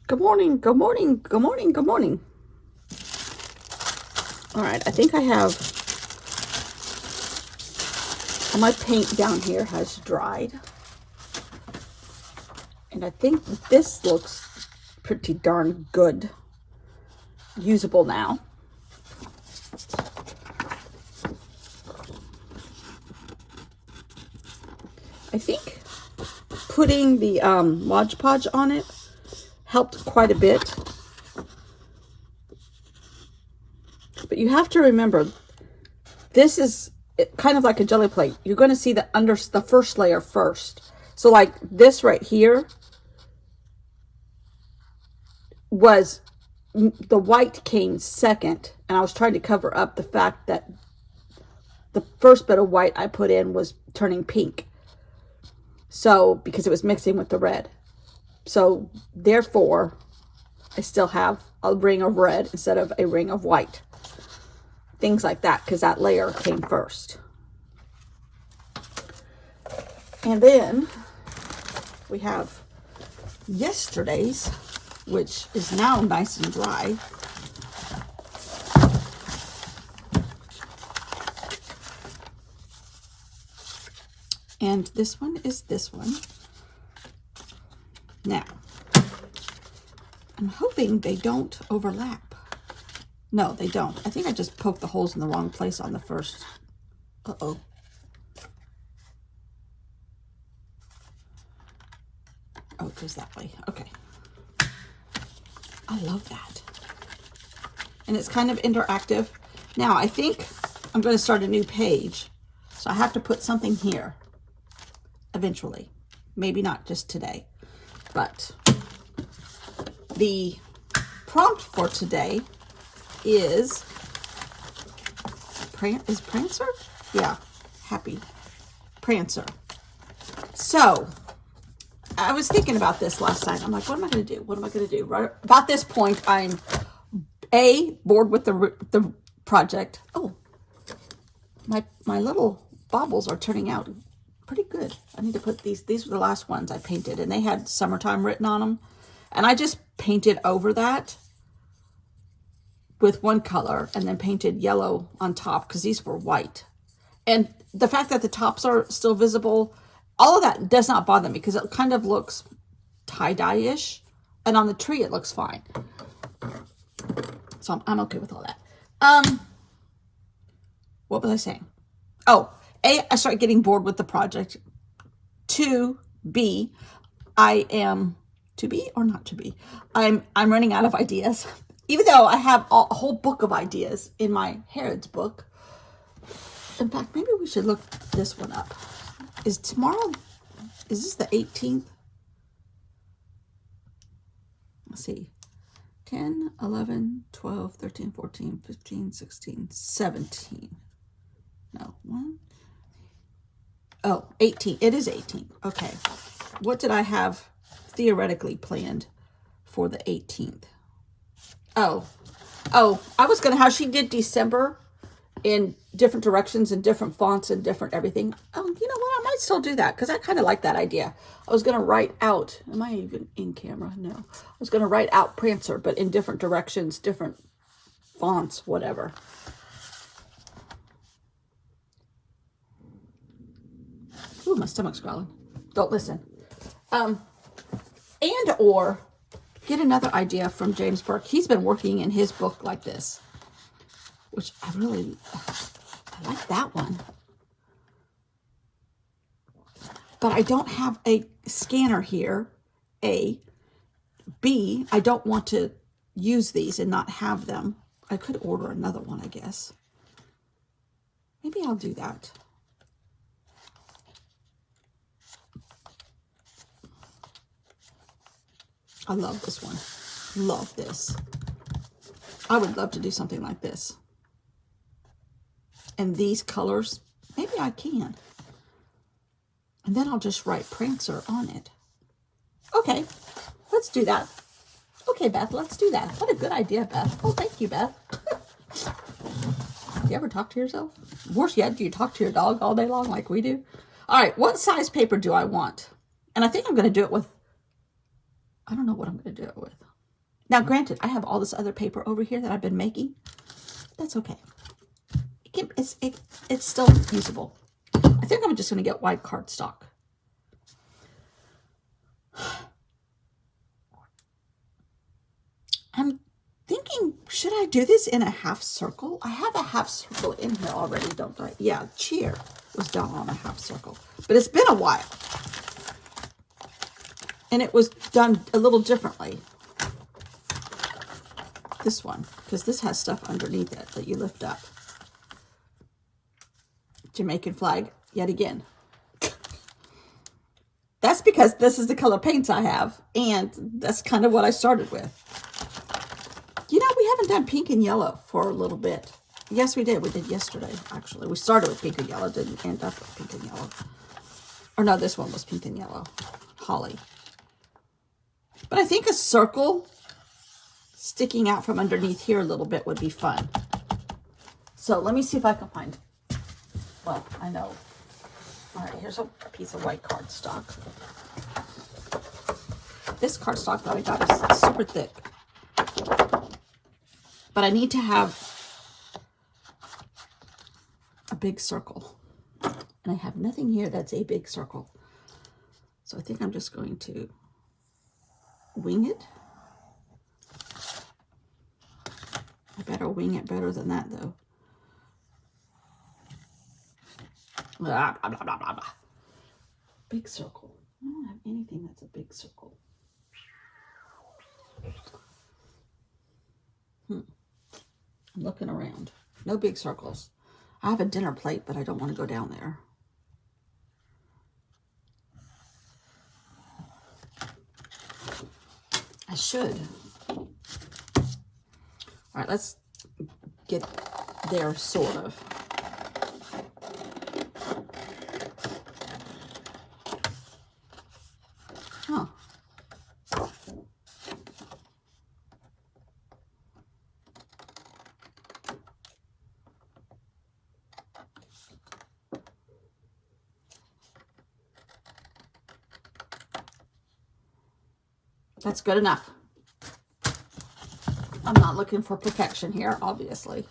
Good morning, good morning, good morning, good morning. All right, I think I have, my paint down here has dried. And I think this looks pretty darn good. Usable now. I think putting the Mod Podge on it helped quite a bit. But you have to remember, this is kind of like a jelly plate. You're going to see the first layer first. So like this right here was, the white came second. And I was trying to cover up the fact that the first bit of white I put in was turning pink. So, because it was mixing with the red. So, therefore, I still have a ring of red instead of a ring of white. Things like that, because that layer came first. And then, we have yesterday's, which is now nice and dry. And this one is this one. Now, I'm hoping they don't overlap. No, they don't. I think I just poked the holes in the wrong place on the first. Uh-oh. Oh, it goes that way. Okay. I love that. And it's kind of interactive. Now, I think I'm going to start a new page. So I have to put something here. Eventually. Maybe not just today. But the prompt for today is Prancer? Yeah, happy Prancer. So I was thinking about this last night. I'm like, what am I going to do? What am I going to do? Right about this point, I'm bored with the project. Oh, my little baubles are turning out pretty good. I need to put these were the last ones I painted, and they had summertime written on them, and I just painted over that with one color and then painted yellow on top because these were white. And the fact that the tops are still visible, all of that does not bother me because it kind of looks tie-dye-ish, and on the tree it looks fine. So I'm okay with all that. What was I saying? Oh, A, I start getting bored with the project. 2, B, I am to be or not to be. I'm running out of ideas. Even though I have a whole book of ideas in my Harrods book. In fact, maybe we should look this one up. Is this the 18th? Let's see. 10, 11, 12, 13, 14, 15, 16, 17. No, 1. Oh, 18. It is 18. Okay. What did I have theoretically planned for the 18th? Oh, I was going to, how she did December in different directions and different fonts and different everything. Oh, you know what? I might still do that because I kind of like that idea. I was going to write out, am I even in camera? No. I was going to write out Prancer, but in different directions, different fonts, whatever. Ooh, my stomach's growling. Don't listen. And or get another idea from James Burke. He's been working in his book like this, which I like that one. But I don't have a scanner here, A. B, I don't want to use these and not have them. I could order another one, I guess. Maybe I'll do that. I love this one. Love this. I would love to do something like this. And these colors, maybe I can. And then I'll just write Prancer on it. Okay, let's do that. Okay, Beth, let's do that. What a good idea, Beth. Oh, thank you, Beth. Do you ever talk to yourself? Worse yet, do you talk to your dog all day long like we do? All right, what size paper do I want? And I think I'm going to do it with, I don't know what I'm going to do it with. Now, granted, I have all this other paper over here that I've been making. That's okay. It's still usable. I think I'm just going to get white cardstock. I'm thinking, should I do this in a half circle? I have a half circle in here already, don't I? Yeah, cheer was done on a half circle. But it's been a while. And it was done a little differently. This one, because this has stuff underneath it that you lift up. Jamaican flag, yet again. That's because this is the color paints I have, and that's kind of what I started with. You know, we haven't done pink and yellow for a little bit. Yes, we did. We did yesterday, actually. We started with pink and yellow, didn't end up with pink and yellow. Or no, this one was pink and yellow. Holly. But I think a circle sticking out from underneath here a little bit would be fun. So let me see if I can find, well, I know. All right, here's a piece of white cardstock. This cardstock that I got is super thick. But I need to have a big circle. And I have nothing here that's a big circle. So I think I'm just going to wing it. I better wing it better than that, though. Blah, blah, blah, blah, blah. Big circle. I don't have anything that's a big circle. I'm looking around. No big circles. I have a dinner plate, but I don't want to go down there. I should. All right, let's get there, sort of. Huh. That's good enough. I'm not looking for perfection here, obviously.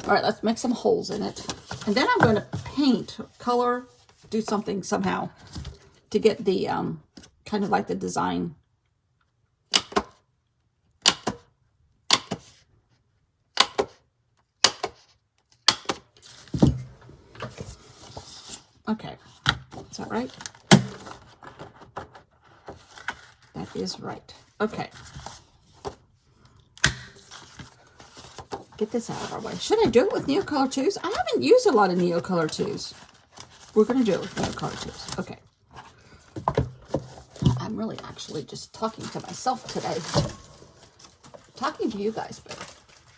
All right, let's make some holes in it. And then I'm going to paint, color, do something somehow to get the, kind of like the design. Okay, is that right? That is right. Okay. Get this out of our way. Should I do it with Neocolor 2s? I haven't used a lot of Neocolor 2s. We're going to do it with Neocolor 2s. Okay. I'm really actually just talking to myself today. Talking to you guys, but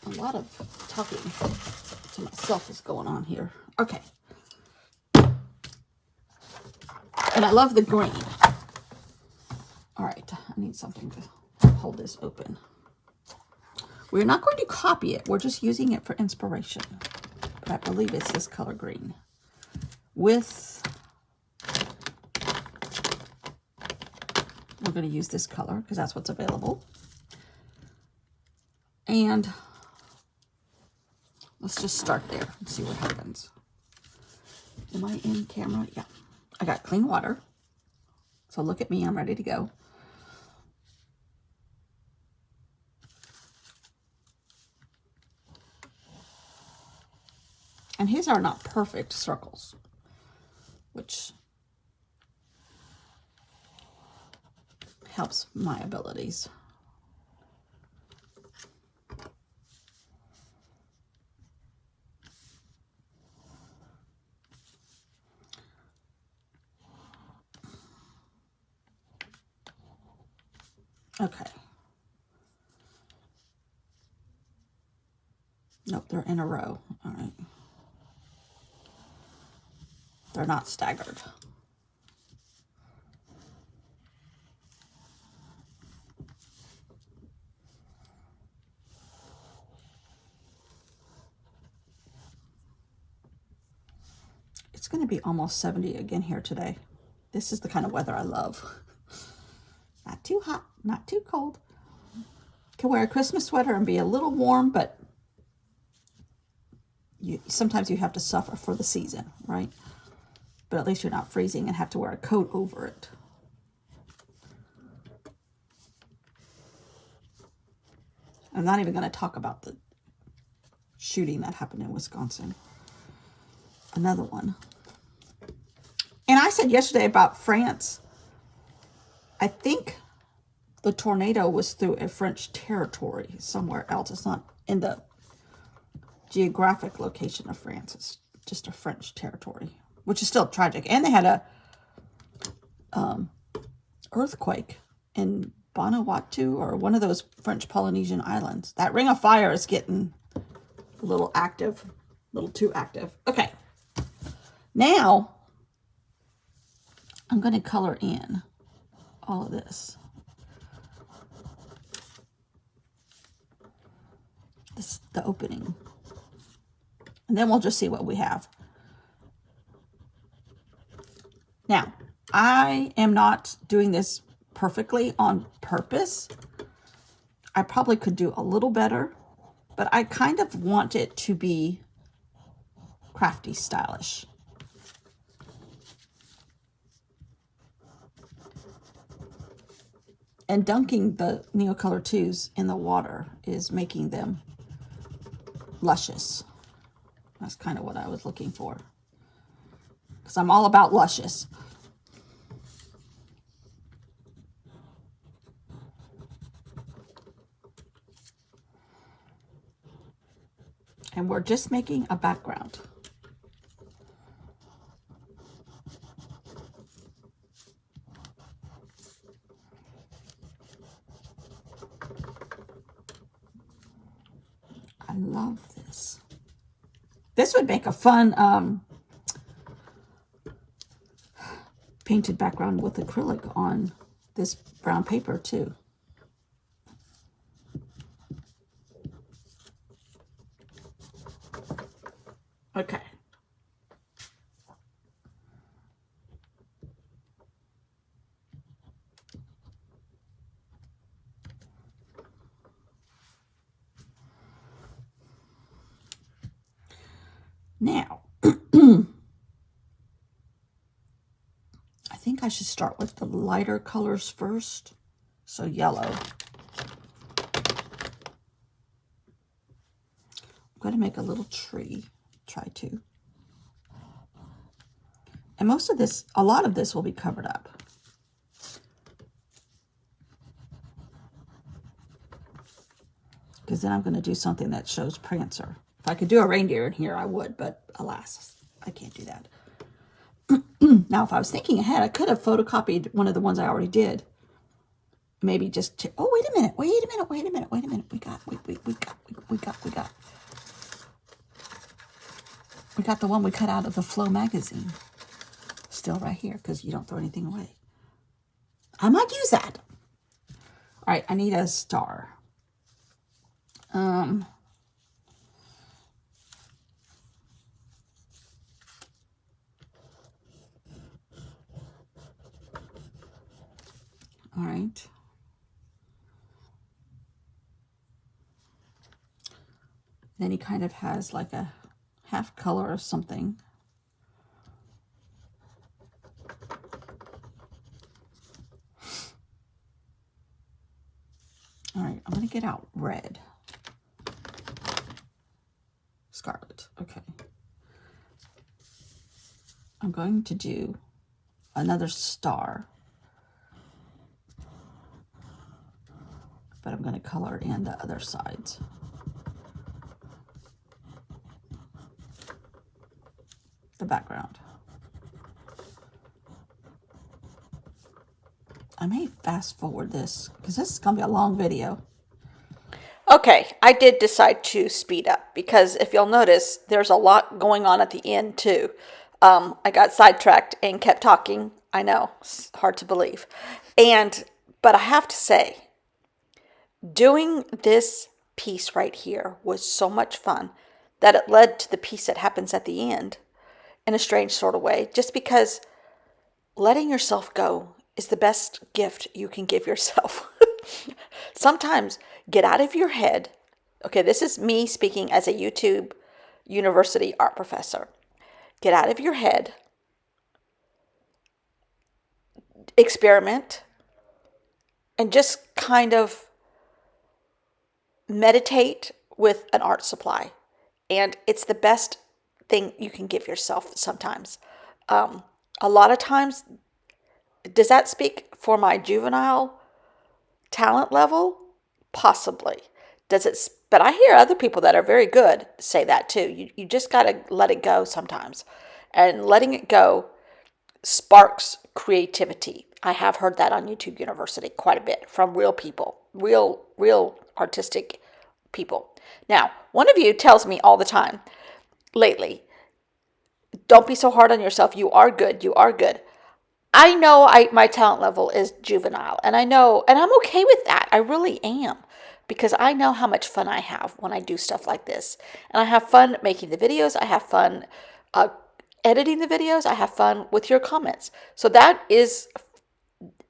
a lot of talking to myself is going on here. Okay. And I love the green. All right. I need something to hold this open. We're not going to copy it. We're just using it for inspiration. But I believe it's this color green. With, we're going to use this color because that's what's available. And let's just start there and see what happens. Am I in camera? Yeah. I got clean water. So look at me. I'm ready to go. And his are not perfect circles, which helps my abilities. Okay. Nope, they're in a row. All right. They're not staggered. It's going to be almost 70 again here today. This is the kind of weather I love. Not too hot, not too cold. can wear a Christmas sweater and be a little warm, but sometimes you have to suffer for the season, right? But at least you're not freezing and have to wear a coat over it. I'm not even going to talk about the shooting that happened in Wisconsin. Another one. And I said yesterday about France, I think the tornado was through a French territory somewhere else. It's not in the geographic location of France. It's just a French territory, which is still tragic. And they had a earthquake in Vanuatu, or one of those French Polynesian islands. That ring of fire is getting a little active, a little too active. Okay, now I'm going to color in all of this. The opening. And then we'll just see what we have. Now, I am not doing this perfectly on purpose. I probably could do a little better, but I kind of want it to be crafty, stylish. And dunking the Neocolor 2s in the water is making them luscious. That's kind of what I was looking for, because I'm all about luscious. And we're just making a background. I love this. This would make a fun painted background with acrylic on this brown paper too. Okay. Now, I think I should start with the lighter colors first. So yellow. I'm going to make a little tree. Try to. And most of this, a lot of this will be covered up. Because then I'm going to do something that shows Prancer. If I could do a reindeer in here, I would, but alas, I can't do that. Now, if I was thinking ahead, I could have photocopied one of the ones I already did. Maybe just to, oh, wait a minute. We got the one we cut out of the Flow magazine. Still right here, because you don't throw anything away. I might use that. All right, I need a star. All right. Then he kind of has like a half color of something. All right, I'm going to get out red. Scarlet, okay. I'm going to do another star. But I'm going to color in the other sides. The background. I may fast forward this because this is going to be a long video. Okay, I did decide to speed up because if you'll notice, there's a lot going on at the end too. I got sidetracked and kept talking. I know, it's hard to believe. But I have to say, doing this piece right here was so much fun that it led to the piece that happens at the end in a strange sort of way, just because letting yourself go is the best gift you can give yourself. Sometimes get out of your head. Okay, this is me speaking as a YouTube University art professor. Get out of your head, experiment, and just kind of meditate with an art supply. And it's the best thing you can give yourself sometimes. A lot of times, does that speak for my juvenile talent level? Possibly. Does it? But I hear other people that are very good say that too. You just got to let it go sometimes. And letting it go sparks creativity. I have heard that on YouTube University quite a bit from real people, real artistic people. Now, one of you tells me all the time lately, don't be so hard on yourself. You are good. You are good. I know my talent level is juvenile, and I know, and I'm okay with that. I really am, because I know how much fun I have when I do stuff like this, and I have fun making the videos. I have fun editing the videos. I have fun with your comments. So that is,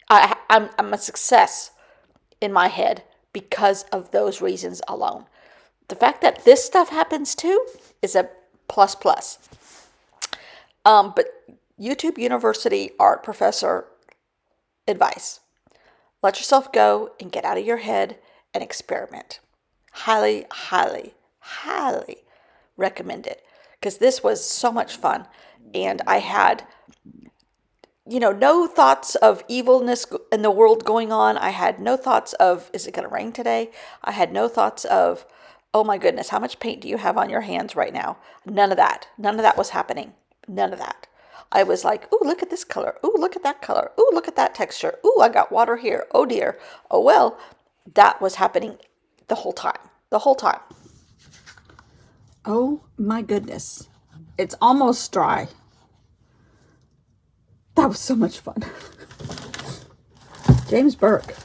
I'm a success in my head because of those reasons alone. The fact that this stuff happens too is a plus plus. But YouTube University art professor advice. Let yourself go and get out of your head and experiment. Highly, highly, highly recommend it, because this was so much fun. And I had, no thoughts of evilness in the world going on. I had no thoughts of, is it going to rain today? I had no thoughts of, oh my goodness, how much paint do you have on your hands right now? None of that. None of that was happening. None of that. I was like, ooh, look at this color. Ooh, look at that color. Ooh, look at that texture. Ooh, I got water here. Oh dear. Oh well. That was happening the whole time. The whole time. Oh my goodness. It's almost dry. That was so much fun. James Burke,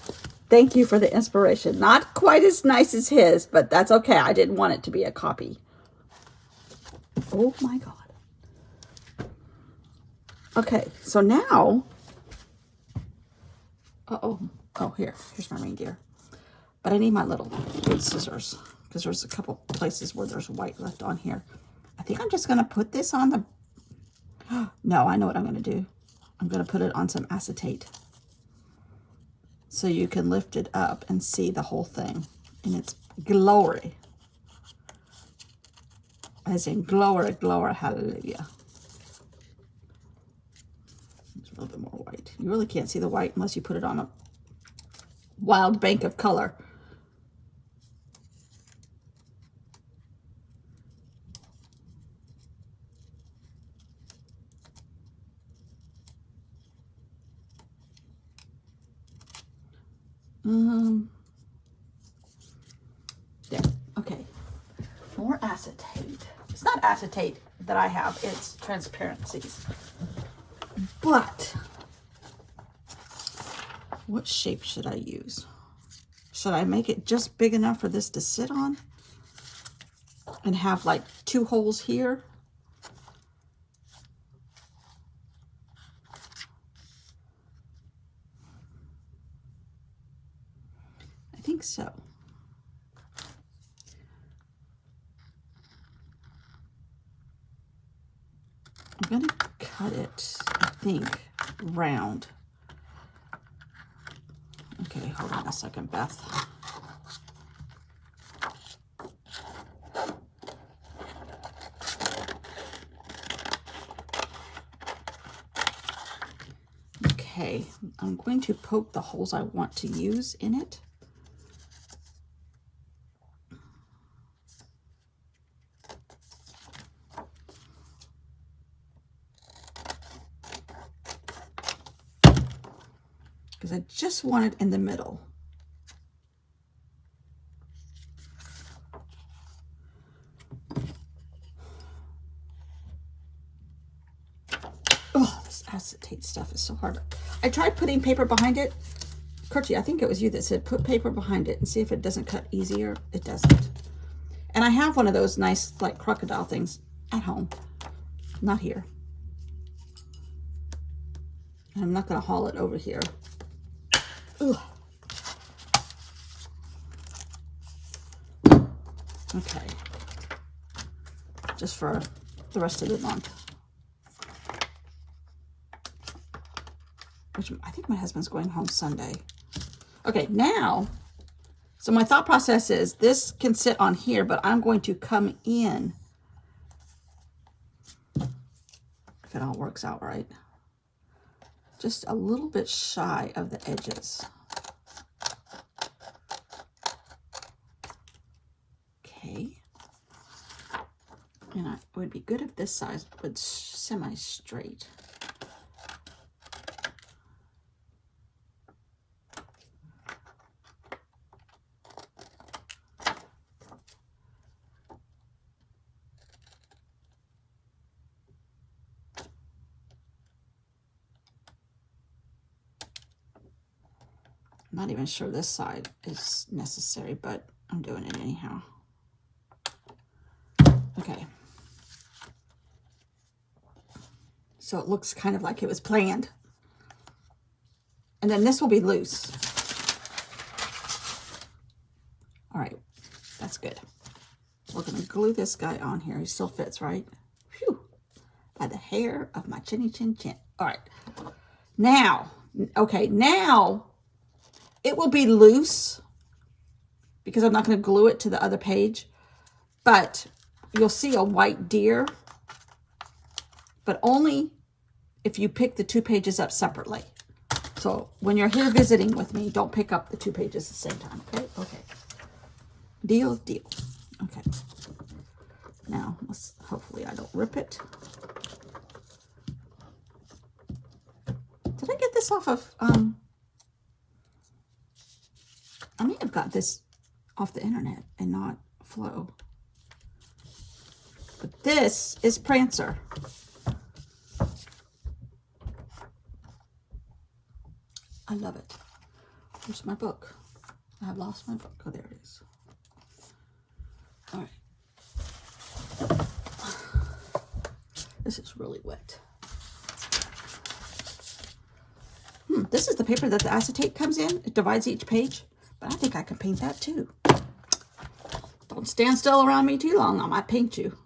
thank you for the inspiration. Not quite as nice as his, but that's okay. I didn't want it to be a copy. Oh my God. Okay, so now, here's my reindeer. But I need my little wood scissors, because there's a couple places where there's white left on here. I think I'm just going to put this on the, no, I know what I'm going to do. I'm going to put it on some acetate, so you can lift it up and see the whole thing in its glory. As in glory, glory, hallelujah. A little bit more white. You really can't see the white unless you put it on a wild bank of color. There. Okay. More acetate. It's not acetate that I have. It's transparencies. But what shape should I use? Should I make it just big enough for this to sit on and have like 2 holes here? I think so. I'm going to cut it, I think, round. Okay, hold on a second, Beth. Okay, I'm going to poke the holes I want to use in it. Because I just want it in the middle. Oh, this acetate stuff is so hard. I tried putting paper behind it. Kirchi, I think it was you that said put paper behind it and see if it doesn't cut easier. It doesn't. And I have one of those nice like crocodile things at home. Not here. And I'm not going to haul it over here. Ugh. Okay. Just for the rest of the month. Which I think my husband's going home Sunday. Okay, now, so my thought process is this can sit on here, but I'm going to come in, if it all works out right, just a little bit shy of the edges. Okay. And it would be good if this side would semi-straight. I'm not even sure this side is necessary, but I'm doing it anyhow. Okay. So it looks kind of like it was planned. And then this will be loose. All right, that's good. We're gonna glue this guy on here. He still fits, right? Phew, by the hair of my chinny chin chin. All right, now, okay, now it will be loose because I'm not gonna glue it to the other page, but you'll see a white deer, but only if you pick the 2 pages up separately. So when you're here visiting with me, don't pick up the 2 pages at the same time, okay? Okay. Deal. Okay. Now, hopefully I don't rip it. Did I get this off of, I may have got this off the internet and not Flow. But this is Prancer. I love it. Where's my book? I have lost my book. Oh, there it is. All right. This is really wet. This is the paper that the acetate comes in. It divides each page, but I think I can paint that too. Don't stand still around me too long. I might paint you.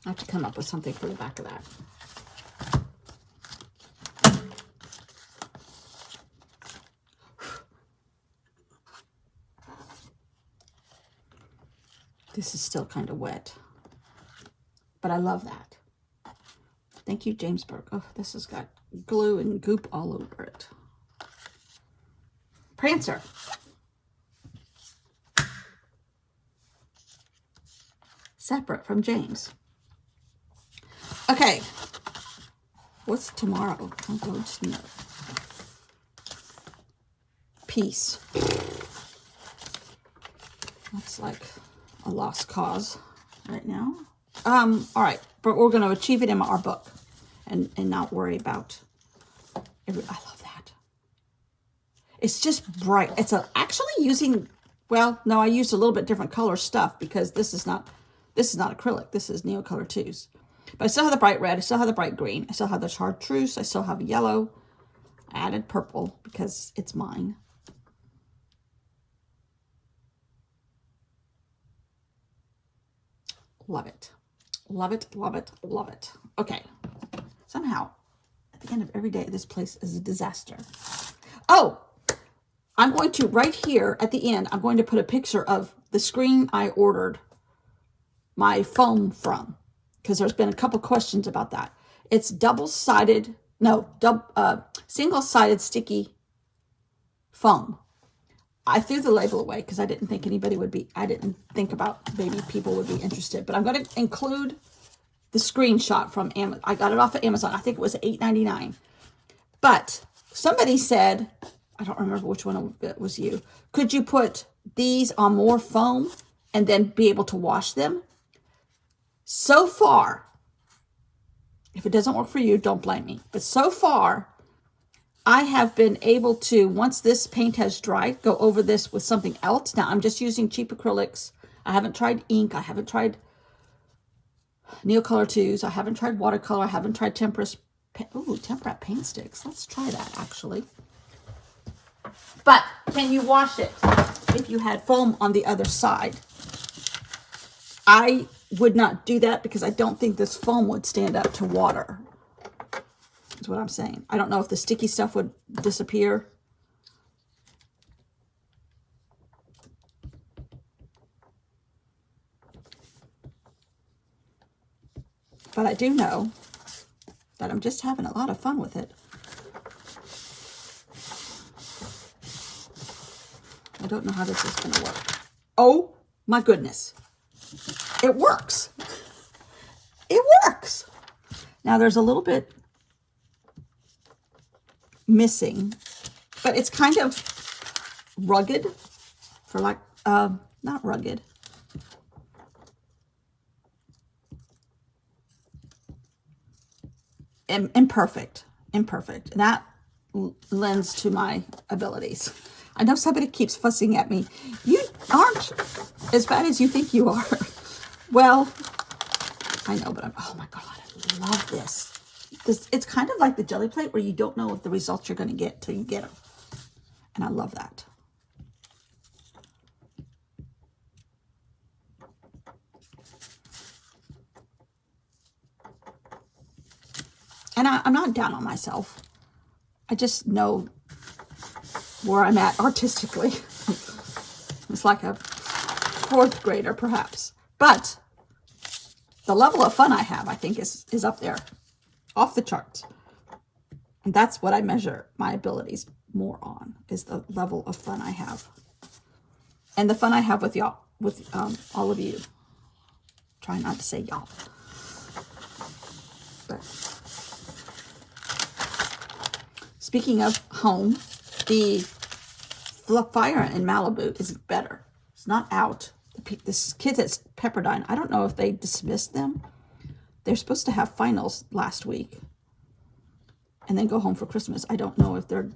I have to come up with something for the back of that. This is still kind of wet, but I love that. Thank you, Jamesburg. Oh, this has got glue and goop all over it. Prancer. Separate from James. Okay. What's tomorrow? Oh, God, no. Peace. That's like a lost cause right now. All right, but we're going to achieve it in our book and not worry about I love that. It's just bright. It's actually using, well, no, I used a little bit different color stuff because this is not acrylic. This is Neocolor 2s. But I still have the bright red. I still have the bright green. I still have the chartreuse. I still have yellow. I added purple because it's mine. Love it. Love it, love it, love it. Okay. Somehow, at the end of every day, this place is a disaster. Oh, I'm going to, right here at the end, I'm going to put a picture of the screen I ordered my foam from, because there's been a couple questions about that. It's double-sided, no, single-sided sticky foam. I threw the label away because I didn't think anybody would be, I didn't think about maybe people would be interested. But I'm going to include the screenshot from Amazon. I got it off of Amazon. I think it was $8.99. But somebody said, I don't remember which one it was you. Could you put these on more foam and then be able to wash them? So far, if it doesn't work for you, don't blame me. But so far, I have been able to, once this paint has dried, go over this with something else. Now, I'm just using cheap acrylics. I haven't tried ink. I haven't tried Neocolor 2s. I haven't tried watercolor. I haven't tried temperate paint sticks. Let's try that, actually. But can you wash it if you had foam on the other side? I would not do that because I don't think this foam would stand up to water. That's what I'm saying. I don't know if the sticky stuff would disappear. But I do know that I'm just having a lot of fun with it. I don't know how this is going to work. Oh my goodness. It works. It works. Now there's a little bit missing, but it's kind of rugged for like, not rugged. Imperfect. And that lends to my abilities. I know somebody keeps fussing at me. You aren't as bad as you think you are. Well, I know, but oh my God, I love this. It's kind of like the jelly plate where you don't know what the results you're going to get till you get them. And I love that. And I'm not down on myself. I just know where I'm at artistically. It's like a fourth grader, perhaps. But the level of fun I have, I think, is up there, off the charts. And that's what I measure my abilities more on, is the level of fun I have. And the fun I have with y'all, with all of you. Try not to say y'all. But speaking of home, the fire in Malibu is better. It's not out. The kids at Pepperdine, I don't know if they dismissed them. They're supposed to have finals last week and then go home for Christmas. I don't know if they're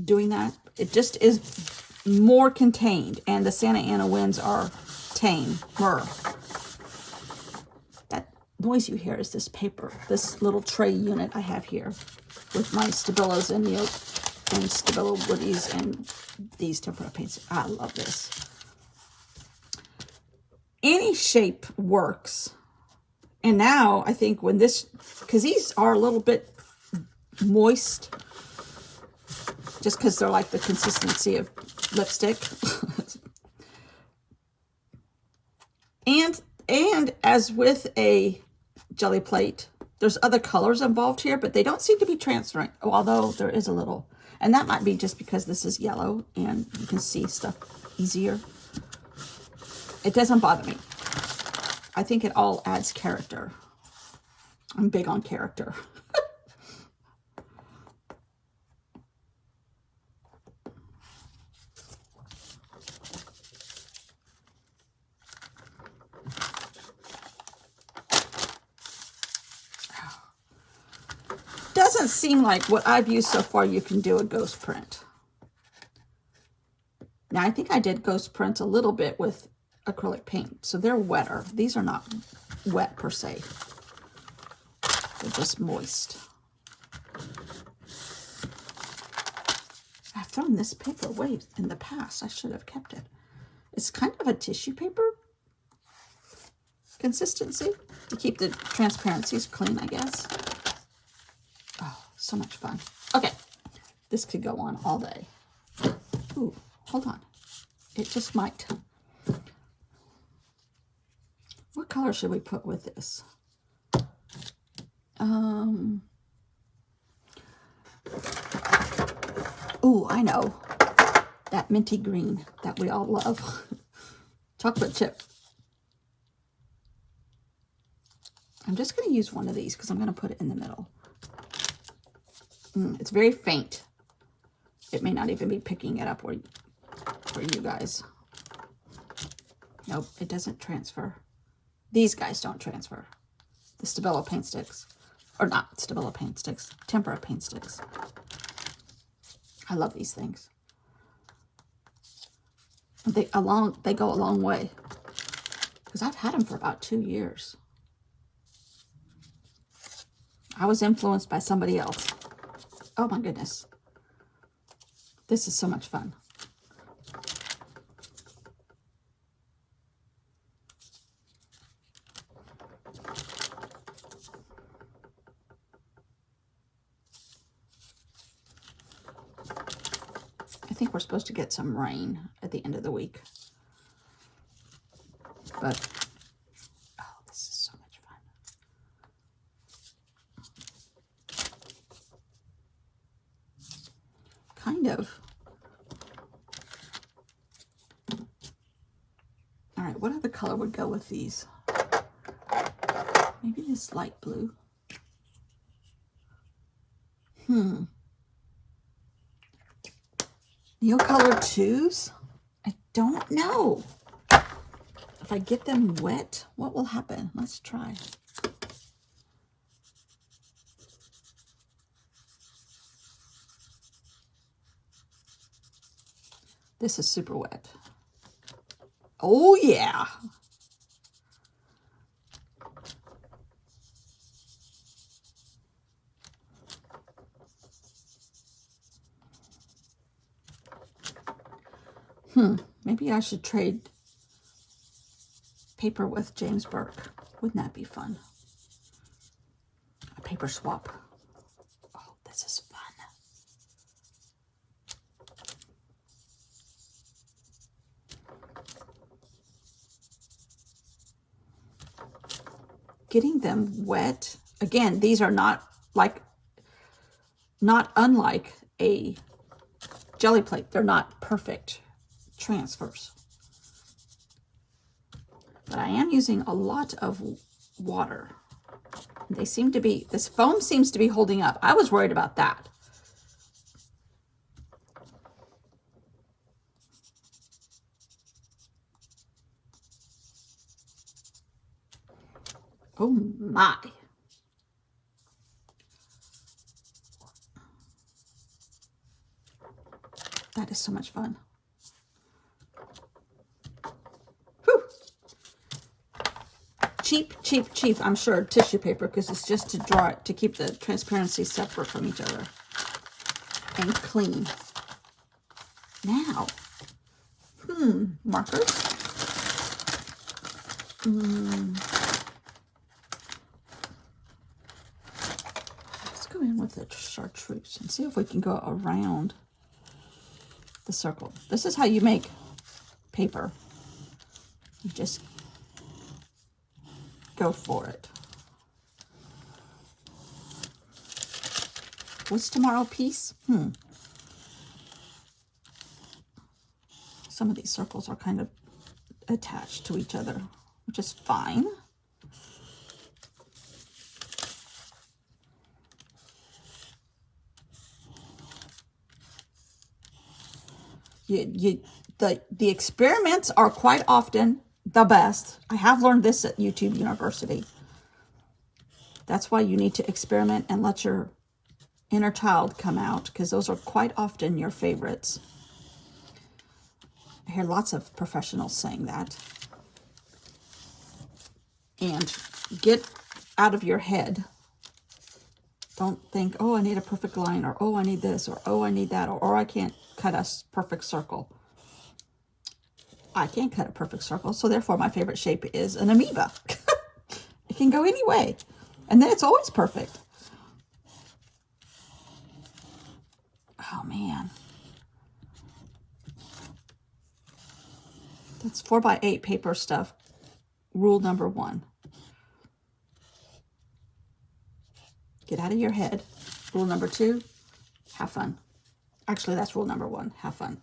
doing that. It just is more contained, and the Santa Ana winds are tamer. That noise you hear is this paper, this little tray unit I have here with my Stabilos and Stabilo Woodies and these tempera paints. I love this. Any shape works. And now I think when this, because these are a little bit moist, just because they're like the consistency of lipstick. and as with a jelly plate, there's other colors involved here, but they don't seem to be transferring, although there is a little. And that might be just because this is yellow and you can see stuff easier. It doesn't bother me. I think it all adds character. I'm big on character. Doesn't seem like what I've used so far you can do a ghost print. Now, I think I did ghost prints a little bit with acrylic paint, so they're wetter. These are not wet per se. They're just moist. I've thrown this paper away in the past. I should have kept it. It's kind of a tissue paper consistency to keep the transparencies clean, I guess. Oh, so much fun. Okay, this could go on all day. Ooh, hold on. It just might. What color should we put with this? Ooh, I know. That minty green that we all love. Chocolate chip. I'm just going to use one of these because I'm going to put it in the middle. It's very faint. It may not even be picking it up for you guys. Nope, it doesn't transfer. These guys don't transfer. The Stabilo paint sticks. Or not Stabilo paint sticks. Tempera paint sticks. I love these things. They go a long way. Because I've had them for about 2 years. I was influenced by somebody else. Oh my goodness. This is so much fun. I think we're supposed to get some rain at the end of the week. But, oh, this is so much fun. Kind of. All right, what other color would go with these? Maybe this light blue. Neil color twos? I don't know. If I get them wet, what will happen? Let's try. This is super wet. Oh yeah. Maybe I should trade paper with James Burke. Wouldn't that be fun? A paper swap. Oh, this is fun. Getting them wet. Again, these are not unlike a jelly plate. They're not perfect transfers. But I am using a lot of water. They seem to be, this foam seems to be holding up. I was worried about that. Oh my. That is so much fun. Whew. Cheap, I'm sure, tissue paper, because it's just to draw it, to keep the transparency separate from each other. And clean. Now, markers. Let's go in with the chartreuse and see if we can go around the circle. This is how you make paper. You just go for it. What's tomorrow? Peace? Some of these circles are kind of attached to each other, which is fine. The experiments are quite often the best. I have learned this at YouTube University. That's why you need to experiment and let your inner child come out, because those are quite often your favorites. I hear lots of professionals saying that. And get out of your head. Don't think, oh, I need a perfect line, or oh, I need this, or oh, I need that, or I can't cut a perfect circle. I can't cut a perfect circle, so therefore my favorite shape is an amoeba. It can go any way, and then it's always perfect. Oh man, that's 4x8 paper stuff. Rule number 1. Get out of your head. Rule number 2, have fun. Actually, that's rule number 1, have fun.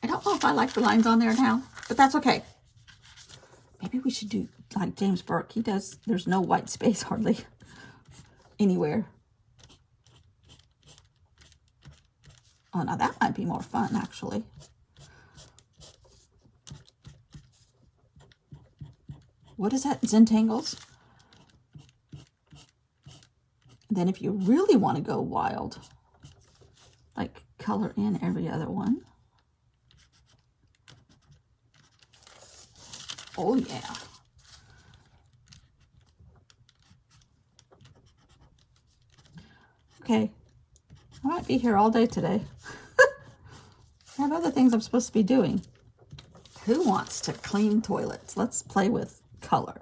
I don't know if I like the lines on there now, but that's okay. Maybe we should do like James Burke. He does, there's no white space hardly anywhere. Oh, now that might be more fun, actually. What is that? Zentangles? Then if you really want to go wild, color in every other one. Oh yeah. Okay, I might be here all day today. I have other things I'm supposed to be doing. Who wants to clean toilets? Let's play with color.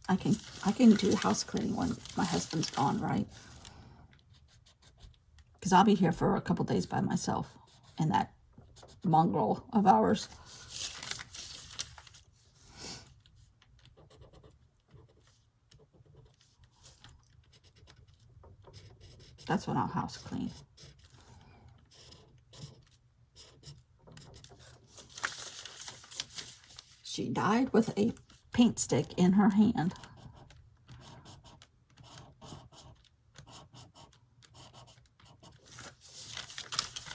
I can do house cleaning when my husband's gone, right? Because I'll be here for a couple days by myself and that mongrel of ours. That's when I'll house clean. She died with a paint stick in her hand.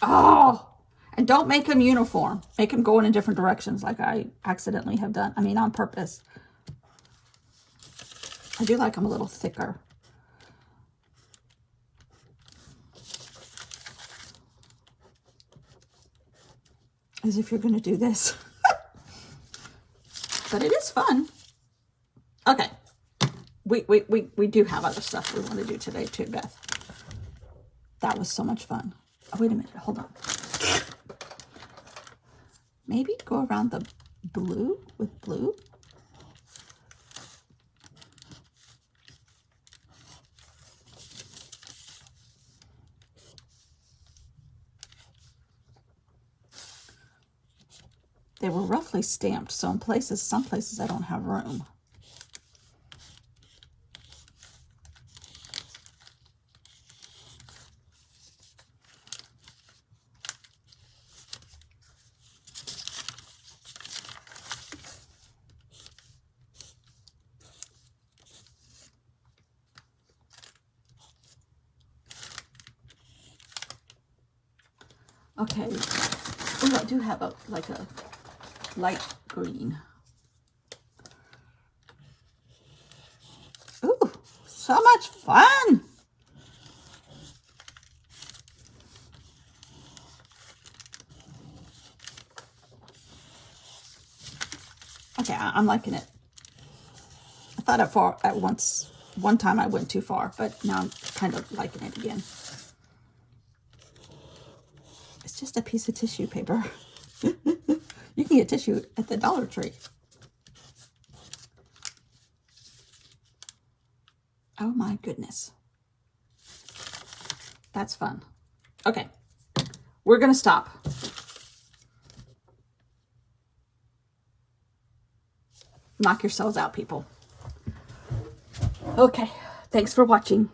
Oh, and don't make them uniform. Make them go in different directions like I accidentally have done. I mean, on purpose. I do like them a little thicker. As if you're going to do this. But it is fun. Okay. We do have other stuff we want to do today too, Beth. That was so much fun. Oh, wait a minute. Hold on. Maybe go around the blue with blue. They were roughly stamped, so in places, some places I don't have room. Okay. Oh, I do have a light green. Ooh, so much fun. Okay, I'm liking it. I thought one time I went too far, but now I'm kind of liking it again. It's just a piece of tissue paper. You can get tissue at the Dollar Tree. Oh my goodness. That's fun. Okay, we're going to stop. Knock yourselves out, people. Okay, thanks for watching.